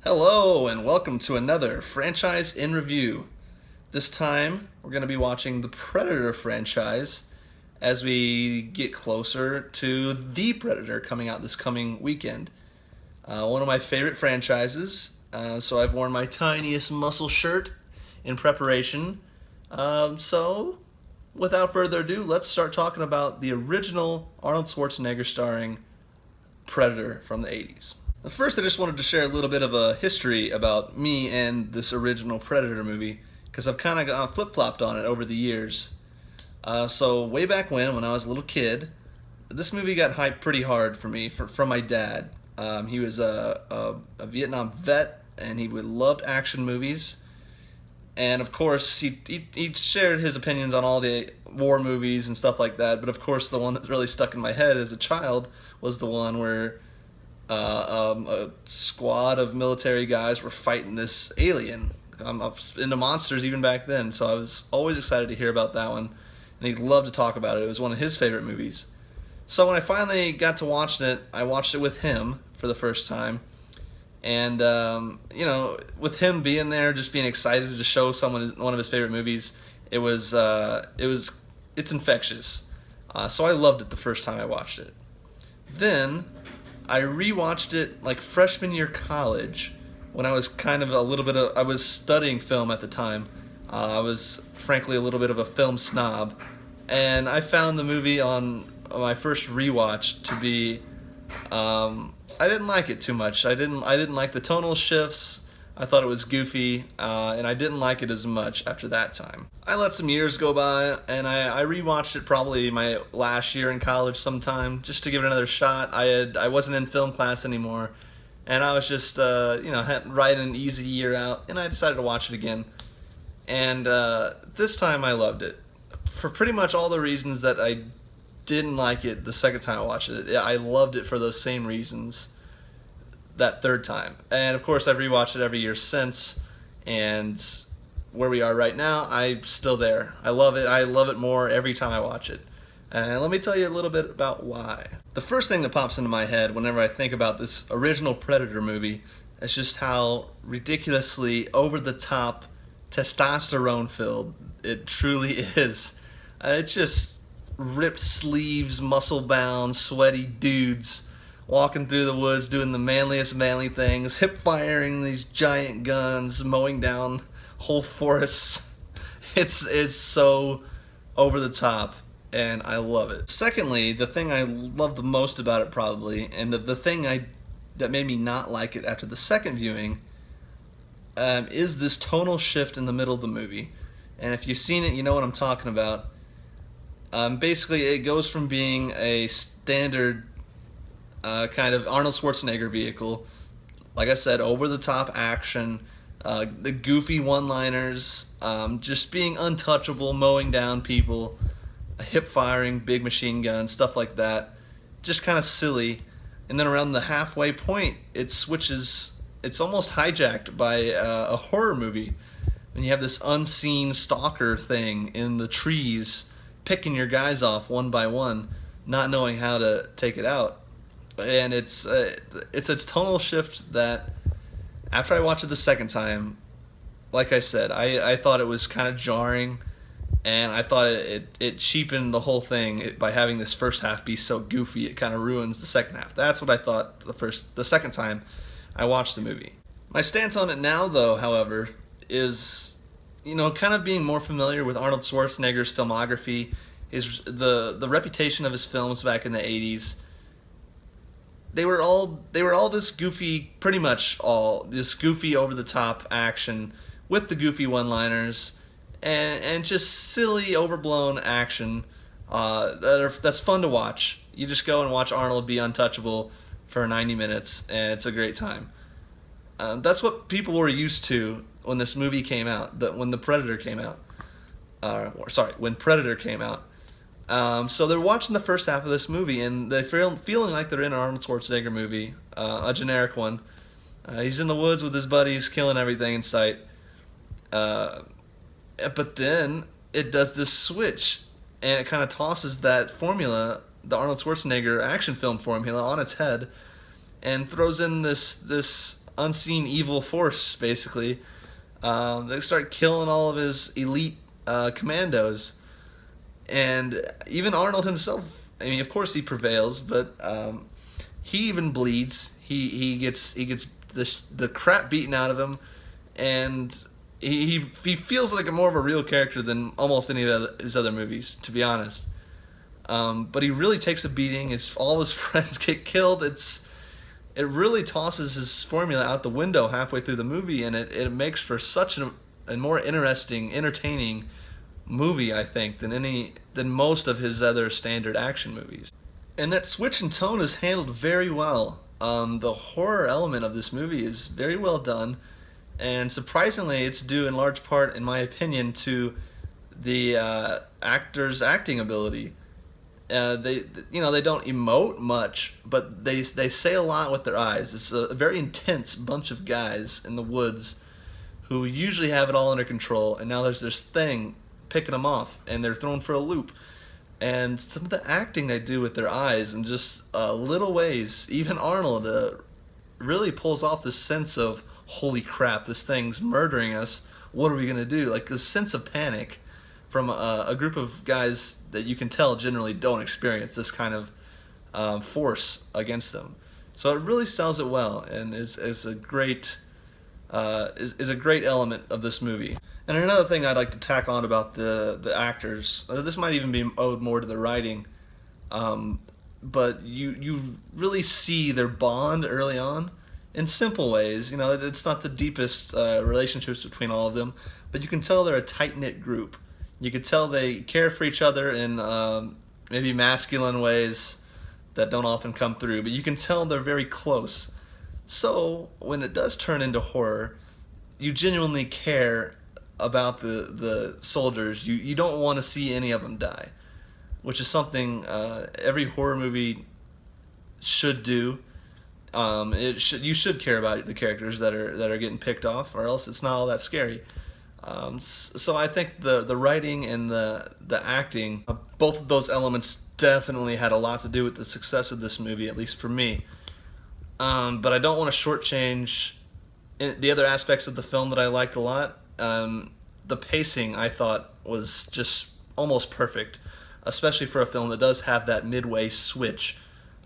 Hello and welcome to another franchise in review. This time we're going to be watching the Predator franchise as we get closer to The Predator coming out this coming weekend. One of my favorite franchises, so I've worn my tiniest muscle shirt in preparation. So without further ado, let's start talking about the original Arnold Schwarzenegger starring Predator from the 80s. First, I just wanted to share a little bit of a history about me and this original Predator movie, because I've kind of got flip-flopped on it over the years. So way back when I was a little kid, this movie got hyped pretty hard for me from my dad. He was a Vietnam vet, and he loved action movies. And of course, he shared his opinions on all the war movies and stuff like that. But of course, the one that really stuck in my head as a child was the one where a squad of military guys were fighting this alien. I'm into monsters even back then, so I was always excited to hear about that one, and he loved to talk about it. It was one of his favorite movies. So when I finally got to watching it, I watched it with him for the first time, and with him being there, just being excited to show someone one of his favorite movies, it's infectious. So I loved it the first time I watched it. Then I rewatched it like freshman year college when I was I was studying film at the time. I was frankly a little bit of a film snob, and I found the movie on my first rewatch to be I didn't like it too much. I didn't like the tonal shifts. I thought it was goofy, and I didn't like it as much after that time. I let some years go by, and I rewatched it probably my last year in college sometime, just to give it another shot. I wasn't in film class anymore, and I was just riding an easy year out, and I decided to watch it again. And this time I loved it, for pretty much all the reasons that I didn't like it the second time I watched it. I loved it for those same reasons that third time. And of course, I've rewatched it every year since, and where we are right now, I'm still there. I love it more every time I watch it. And let me tell you a little bit about why. The first thing that pops into my head whenever I think about this original Predator movie is just how ridiculously over-the-top, testosterone-filled it truly is. It's just ripped sleeves, muscle-bound, sweaty dudes walking through the woods, doing the manliest manly things, hip-firing these giant guns, mowing down whole forests. It's so over the top, and I love it. Secondly, the thing I love the most about it probably, and the thing that made me not like it after the second viewing, is this tonal shift in the middle of the movie. And if you've seen it, you know what I'm talking about. Basically, it goes from being a standard kind of Arnold Schwarzenegger vehicle, like I said, over-the-top action, the goofy one-liners, just being untouchable, mowing down people, hip-firing, big machine guns, stuff like that, just kind of silly. And then around the halfway point, it switches, it's almost hijacked by a horror movie, when you have this unseen stalker thing in the trees, picking your guys off one by one, not knowing how to take it out. And it's a tonal shift that, after I watched it the second time, like I said, I thought it was kind of jarring, and I thought it cheapened the whole thing by having this first half be so goofy. It kind of ruins the second half. That's what I thought the second time I watched the movie. My stance on it now, though, however, is kind of being more familiar with Arnold Schwarzenegger's filmography, the reputation of his films back in the 80s. They were all this goofy, pretty much all this goofy over-the-top action with the goofy one-liners and just silly, overblown action that's fun to watch. You just go and watch Arnold be untouchable for 90 minutes, and it's a great time. That's what people were used to when this movie came out, when Predator came out. When Predator came out. So they're watching the first half of this movie, and they're feeling like they're in an Arnold Schwarzenegger movie, a generic one. He's in the woods with his buddies, killing everything in sight. But then it does this switch, and it kind of tosses that formula, the Arnold Schwarzenegger action film formula, on its head, and throws in this unseen evil force, basically. They start killing all of his elite commandos, and even Arnold himself. I mean, of course he prevails, but he even bleeds. He gets the crap beaten out of him, and he feels like more of a real character than almost any of his other movies, to be honest. But he really takes a beating. All his friends get killed. It really tosses his formula out the window halfway through the movie, and it makes for such a more interesting, entertaining movie, I think, than most of his other standard action movies. And that switch in tone is handled very well. The horror element of this movie is very well done, and surprisingly, it's due in large part, in my opinion, to the actor's acting ability. They don't emote much, but they say a lot with their eyes. It's a very intense bunch of guys in the woods who usually have it all under control, and now there's this thing picking them off, and they're thrown for a loop. And some of the acting they do with their eyes and just little ways, even Arnold really pulls off this sense of, holy crap, this thing's murdering us. What are we gonna do? Like this sense of panic from a group of guys that you can tell generally don't experience this kind of force against them. So it really sells it well, and is a great element of this movie. And another thing I'd like to tack on about the actors, this might even be owed more to the writing, but you really see their bond early on in simple ways. It's not the deepest relationships between all of them, but you can tell they're a tight-knit group. You can tell they care for each other in maybe masculine ways that don't often come through, but you can tell they're very close. So when it does turn into horror, you genuinely care about the soldiers. You don't want to see any of them die, which is something every horror movie should do. You should care about the characters that are getting picked off, or else it's not all that scary. So I think the writing and the acting, both of those elements definitely had a lot to do with the success of this movie, at least for me. But I don't want to shortchange the other aspects of the film that I liked a lot. The pacing, I thought, was just almost perfect, especially for a film that does have that midway switch.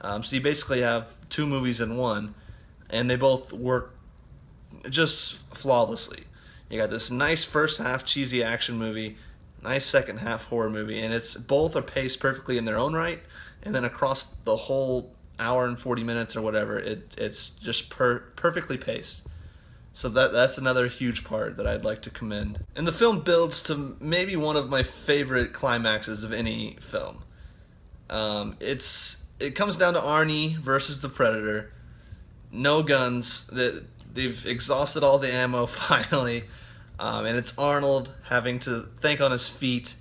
So you basically have two movies in one, and they both work just flawlessly. You got this nice first half cheesy action movie, nice second half horror movie, and both are paced perfectly in their own right, and then across the whole hour and 40 minutes or whatever, it's just perfectly paced. So that's another huge part that I'd like to commend. And the film builds to maybe one of my favorite climaxes of any film. It comes down to Arnie versus the Predator. No guns. They've exhausted all the ammo finally, and it's Arnold having to think on his feet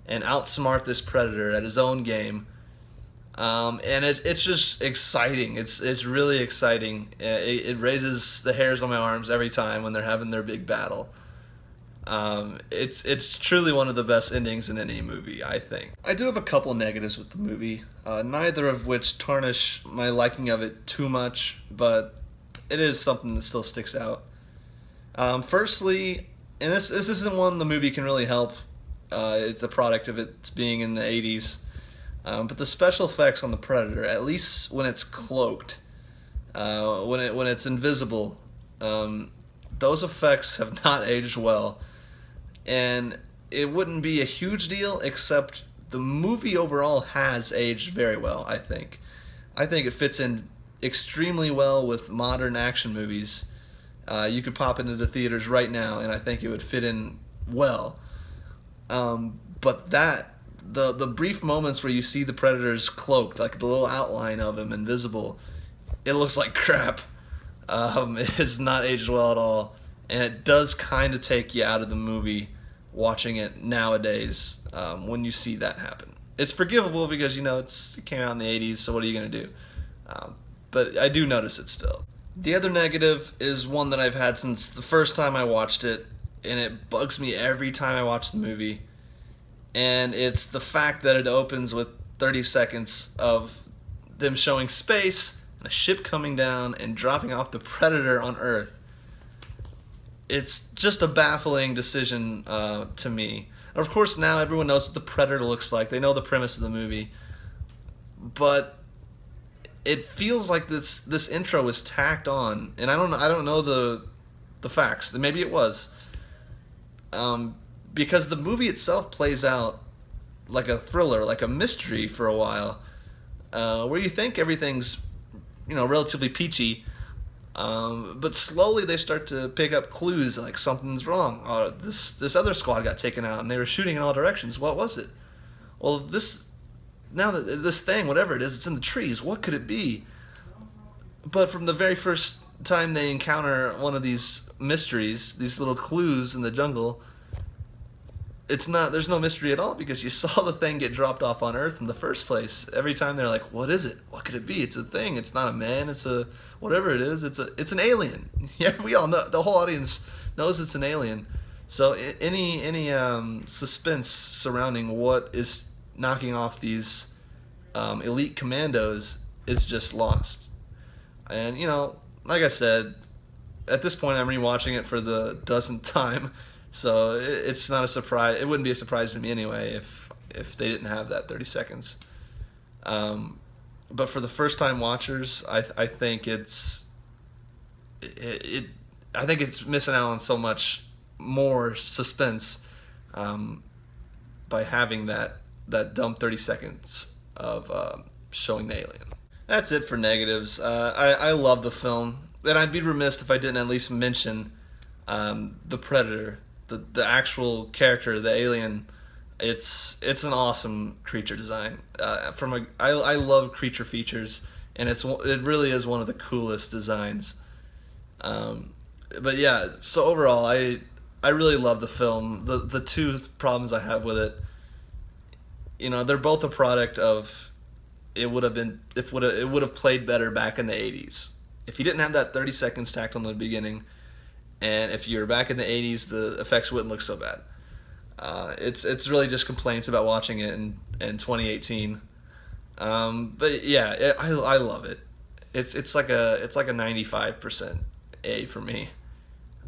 and outsmart this Predator at his own game. And it's just exciting. It's really exciting. It raises the hairs on my arms every time when they're having their big battle. It's truly one of the best endings in any movie, I think. I do have a couple negatives with the movie, neither of which tarnish my liking of it too much, but it is something that still sticks out. Firstly, and this isn't one the movie can really help. It's a product of its being in the 80s. But the special effects on the Predator, at least when it's cloaked, when it's invisible, those effects have not aged well. And it wouldn't be a huge deal, except the movie overall has aged very well, I think. I think it fits in extremely well with modern action movies. You could pop into the theaters right now, and I think it would fit in well. But the brief moments where you see the Predator's cloaked, like the little outline of him invisible, it looks like crap. It has not aged well at all, and it does kind of take you out of the movie watching it nowadays when you see that happen. It's forgivable because it came out in the 80s, so what are you going to do? But I do notice it still. The other negative is one that I've had since the first time I watched it, and it bugs me every time I watch the movie. And it's the fact that it opens with 30 seconds of them showing space and a ship coming down and dropping off the Predator on Earth. It's just a baffling decision to me. Of course, now everyone knows what the Predator looks like. They know the premise of the movie, but it feels like this intro was tacked on, and I don't know the facts. Maybe it was, because the movie itself plays out like a thriller, like a mystery for a while, where you think everything's relatively peachy. But slowly they start to pick up clues like something's wrong. This other squad got taken out and they were shooting in all directions. What was it? Well, this thing, whatever it is, it's in the trees. What could it be? But from the very first time they encounter one of these mysteries, these little clues in the jungle, there's no mystery at all, because you saw the thing get dropped off on Earth in the first place. Every time they're like, what is it? What could it be? It's a thing. It's not a man. It's a whatever it is. It's an alien. Yeah, we all know. The whole audience knows it's an alien. So any suspense surrounding what is knocking off these elite commandos is just lost. And like I said, at this point I'm rewatching it for the dozenth time. So it's not a surprise. It wouldn't be a surprise to me anyway if they didn't have that 30 seconds. But for the first time watchers, I think it's missing out on so much more suspense by having that dumb 30 seconds of showing the alien. That's it for negatives. I love the film, and I'd be remiss if I didn't at least mention the Predator. The actual character, the alien, it's an awesome creature design. I love creature features, and it really is one of the coolest designs. But yeah, so overall, I really love the film. The two problems I have with it, they're both a product of it would have played better back in the 80s. If you didn't have that 30 seconds tacked on the beginning, and if you were back in the 80s, the effects wouldn't look so bad. It's really just complaints about watching it in 2018. But yeah, I love it. It's like a 95% A for me.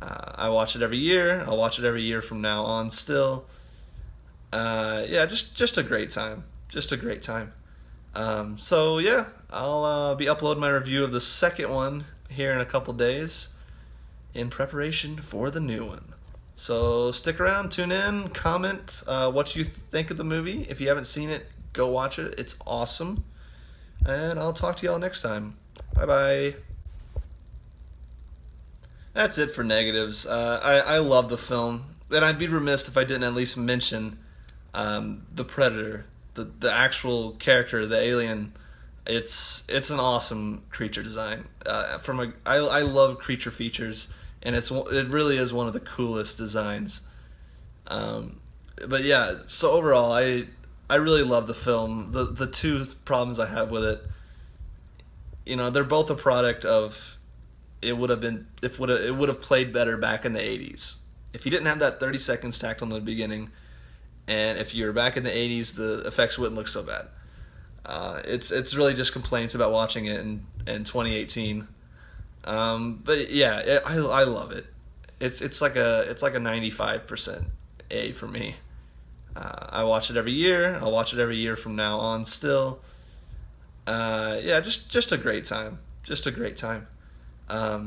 I watch it every year. I'll watch it every year from now on still. Yeah, just a great time. Just a great time. So yeah, I'll be uploading my review of the second one here in a couple days, in preparation for the new one. So stick around, tune in, comment what you think of the movie. If you haven't seen it, go watch it. It's awesome. And I'll talk to y'all next time. Bye-bye. That's it for negatives. I love the film, and I'd be remiss if I didn't at least mention the Predator. The actual character, the alien, it's an awesome creature design. I love creature features, and it really is one of the coolest designs. But yeah, so overall, I really love the film. The two problems I have with it, they're both a product of it would have played better back in the 80s. If you didn't have that 30 seconds tacked on the beginning, and if you were back in the 80s, the effects wouldn't look so bad. It's really just complaints about watching it in 2018. But yeah, I love it. It's like a 95% A for me. I watch it every year. I'll watch it every year from now on still. Yeah, just a great time. Just a great time.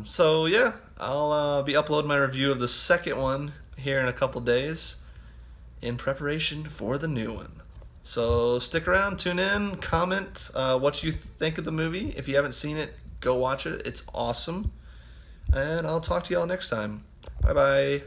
So yeah, I'll be uploading my review of the second one here in a couple days, in preparation for the new one. So stick around, tune in, comment what you think of the movie. If you haven't seen it, go watch it. It's awesome. And I'll talk to y'all next time. Bye-bye.